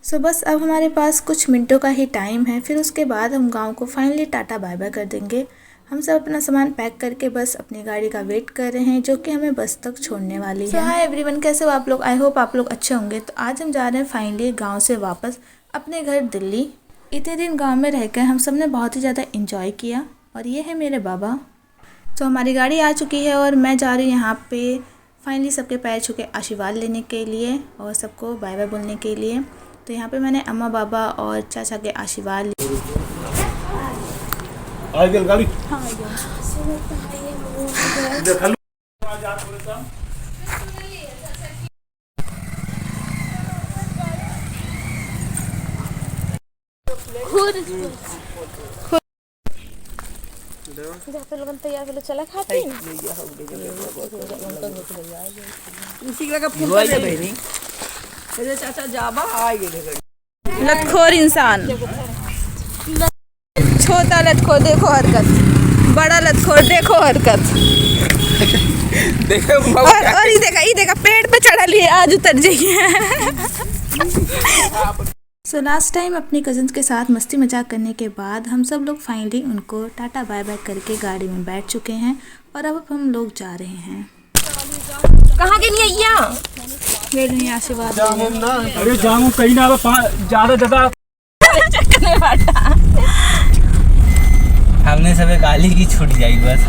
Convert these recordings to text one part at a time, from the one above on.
सो बस अब हमारे पास कुछ मिनटों का ही टाइम है, फिर उसके बाद हम गांव को फाइनली टाटा बाय बाय कर देंगे। हम सब अपना सामान पैक करके बस अपनी गाड़ी का वेट कर रहे हैं जो कि हमें बस तक छोड़ने वाली है। हाय एवरीवन, कैसे हो आप लोग? आई होप आप लोग अच्छे होंगे। तो आज हम जा रहे हैं फाइनली गांव से वापस अपने घर दिल्ली। इतने दिन गांव में रहकर हम सब ने बहुत ही ज़्यादा इंजॉय किया। और ये है मेरे बाबा। तो हमारी गाड़ी आ चुकी है और मैं जा रही हूँ यहाँ पे फाइनली सबके पैर छू के आशीर्वाद लेने के लिए और सबको बाय बाय बोलने के लिए। तो यहाँ पे मैंने अम्मा बाबा और चाचा के आशीर्वाद लिए। गाड़ी लोगन तैयार कर चला खाते चाचा जाबा लतखोर इंसान, छोटा लतखोर देखो हरकत, बड़ा लतखोर देखो हरकत। और ये देखा पेड़ पे चढ़ा लिए, आज उतर जाइए। सो लास्ट टाइम अपने कज़न्स के साथ मस्ती मजाक करने के बाद हम सब लोग फाइनली उनको टाटा बाय बाय करके गाड़ी में बैठ चुके हैं और अब हम लोग जा रहे हैं। कहाँ के लिए आशीर्वाद अरे जाऊँ कहीं ना ज़्यादा हमने सब गाली की छूट जाएगी बस।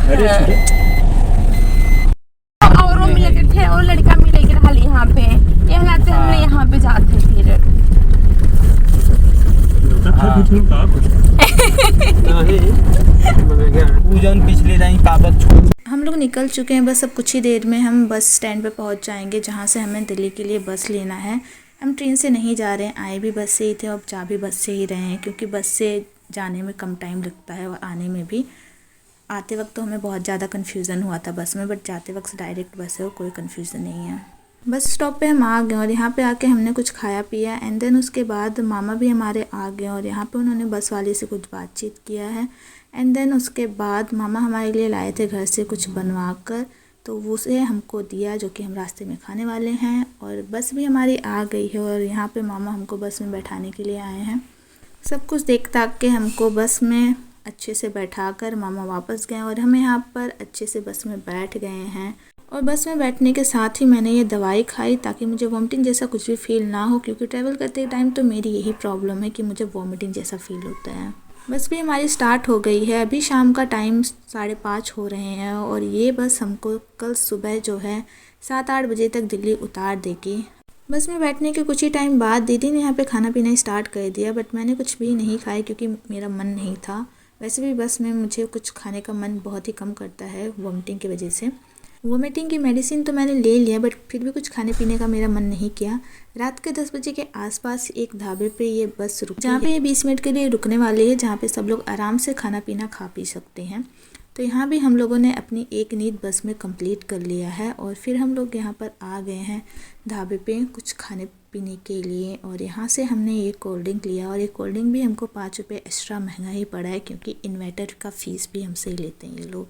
और मिले थे और लड़का मिले के हाल यहाँ पे हमने यहाँ पे जाते फिर पूजन पिछले टाइम कागज छोड़। हम लोग निकल चुके हैं, बस अब कुछ ही देर में हम बस स्टैंड पे पहुंच जाएंगे जहां से हमें दिल्ली के लिए बस लेना है। हम ट्रेन से नहीं जा रहे हैं, आए भी बस से ही थे और जा भी बस से ही रहे हैं क्योंकि बस से जाने में कम टाइम लगता है और आने में भी। आते वक्त तो हमें बहुत ज़्यादा कन्फ्यूज़न हुआ था बस में, बट जाते वक्त डायरेक्ट बस है और कोई कन्फ्यूज़न नहीं है। बस स्टॉप पे हम आ गए और यहाँ पे आके हमने कुछ खाया पिया एंड देन उसके बाद मामा भी हमारे आ गए और यहाँ पे उन्होंने बस वाले से कुछ बातचीत किया है। एंड देन उसके बाद मामा हमारे लिए लाए थे घर से कुछ बनवा कर, तो वो उसे हमको दिया जो कि हम रास्ते में खाने वाले हैं। और बस भी हमारी आ गई है और यहाँ पे मामा हमको बस में बैठाने के लिए आए हैं। सब कुछ देख ताक के हमको बस में अच्छे से बैठा कर मामा वापस गए और हम यहाँ पर अच्छे से बस में बैठ गए हैं। और बस में बैठने के साथ ही मैंने ये दवाई खाई ताकि मुझे वॉमिटिंग जैसा कुछ भी फील ना हो, क्योंकि ट्रैवल करते टाइम तो मेरी यही प्रॉब्लम है कि मुझे वॉमिटिंग जैसा फील होता है। बस भी हमारी स्टार्ट हो गई है, अभी शाम का टाइम 5:30 हो रहे हैं और ये बस हमको कल सुबह जो है 7-8 बजे तक दिल्ली उतार देगी। बस में बैठने के कुछ ही टाइम बाद दीदी ने यहाँ पे खाना पीना स्टार्ट कर दिया, बट मैंने कुछ भी नहीं खाया क्योंकि मेरा मन नहीं था। वैसे भी बस में मुझे कुछ खाने का मन बहुत ही कम करता है वॉमिटिंग की वजह से। वोमिटिंग की मेडिसिन तो मैंने ले लिया बट फिर भी कुछ खाने पीने का मेरा मन नहीं किया। रात के 10 बजे के आसपास एक ढाबे पे ये बस रुकी, जहाँ पे ये 20 मिनट के लिए रुकने वाली है, जहाँ पे सब लोग आराम से खाना पीना खा पी सकते हैं। तो यहाँ भी हम लोगों ने अपनी एक नींद बस में कंप्लीट कर लिया है और फिर हम लोग यहाँ पर आ गए हैं ढाबे पे कुछ खाने पीने के लिए। और यहाँ से हमने ये कोल्ड ड्रिंक लिया और ये कोल्ड ड्रिंक भी हमको 5 रुपये एक्स्ट्रा महंगा ही पड़ा है क्योंकि इन्वर्टर का फ़ीस भी हमसे ही लेते हैं ये लोग।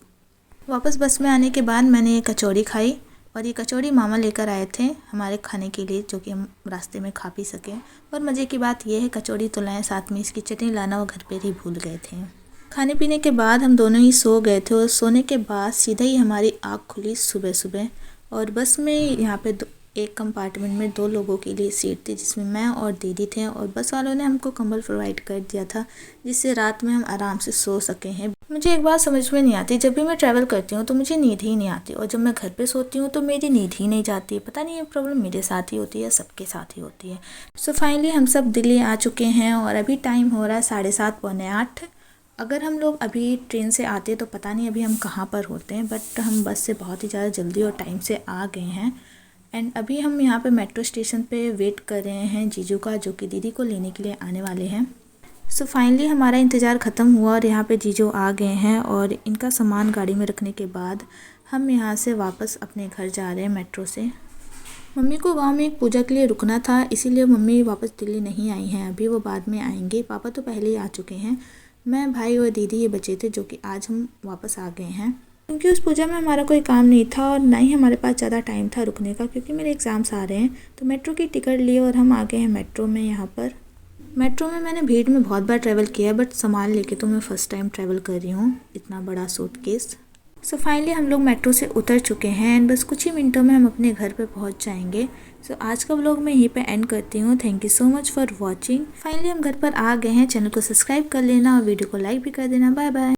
वापस बस में आने के बाद मैंने ये कचौड़ी खाई और ये कचौड़ी मामा लेकर आए थे हमारे खाने के लिए जो कि हम रास्ते में खा पी सकें। और मज़े की बात यह है कचौड़ी तो लाएँ, साथ में इसकी चटनी लाना वो घर पर ही भूल गए थे। खाने पीने के बाद हम दोनों ही सो गए थे और सोने के बाद सीधा ही हमारी आँख खुली सुबह सुबह। और बस में यहाँ पे एक कंपार्टमेंट में 2 लोगों के लिए सीट थी जिसमें मैं और दीदी थे और बस वालों ने हमको कंबल प्रोवाइड कर दिया था जिससे रात में हम आराम से सो सके हैं। मुझे एक बात समझ में नहीं आती, जब भी मैं ट्रैवल करती हूँ तो मुझे नींद ही नहीं आती और जब मैं घर पे सोती हूँ तो मेरी नींद ही नहीं जाती है। पता नहीं ये प्रॉब्लम मेरे साथ ही होती है या सबके साथ ही होती है। सो फाइनली हम सब दिल्ली आ चुके हैं और अभी टाइम हो रहा है 7:30 पौने 8। अगर हम लोग अभी ट्रेन से आते तो पता नहीं अभी हम कहाँ पर होते हैं, बट हम बस से बहुत ही ज़्यादा जल्दी और टाइम से आ गए हैं। एंड अभी हम यहाँ पे मेट्रो स्टेशन पे वेट कर रहे हैं जीजू का, जो कि दीदी को लेने के लिए आने वाले हैं। सो फाइनली हमारा इंतज़ार ख़त्म हुआ और यहाँ पे जीजू आ गए हैं और इनका सामान गाड़ी में रखने के बाद हम यहाँ से वापस अपने घर जा रहे हैं मेट्रो से। मम्मी को गांव में एक पूजा के लिए रुकना था, इसीलिए मम्मी वापस दिल्ली नहीं आई हैं अभी, वो बाद में आएंगे। पापा तो पहले ही आ चुके हैं, मैं भाई और दीदी ये बचे थे जो कि आज हम वापस आ गए हैं। क्योंकि उस पूजा में हमारा कोई काम नहीं था और ना ही हमारे पास ज़्यादा टाइम था रुकने का, क्योंकि मेरे एग्ज़ाम्स आ रहे हैं। तो मेट्रो की टिकट लिए और हम आ गए हैं मेट्रो में। यहाँ पर मेट्रो में मैंने भीड़ में बहुत बार ट्रैवल किया, बट सामान लेके तो मैं फ़र्स्ट टाइम ट्रैवल कर रही हूँ, इतना बड़ा सूटकेस। सो फाइनली हम लोग मेट्रो से उतर चुके हैं एंड बस कुछ ही मिनटों में हम अपने घर पे पहुँच जाएंगे। सो आज का व्लॉग मैं यहीं पे एंड करती हूँ। Thank you so much for watching. Finally हम घर पर आ गए हैं। चैनल को सब्सक्राइब कर लेना और वीडियो को लाइक भी कर देना। Bye bye.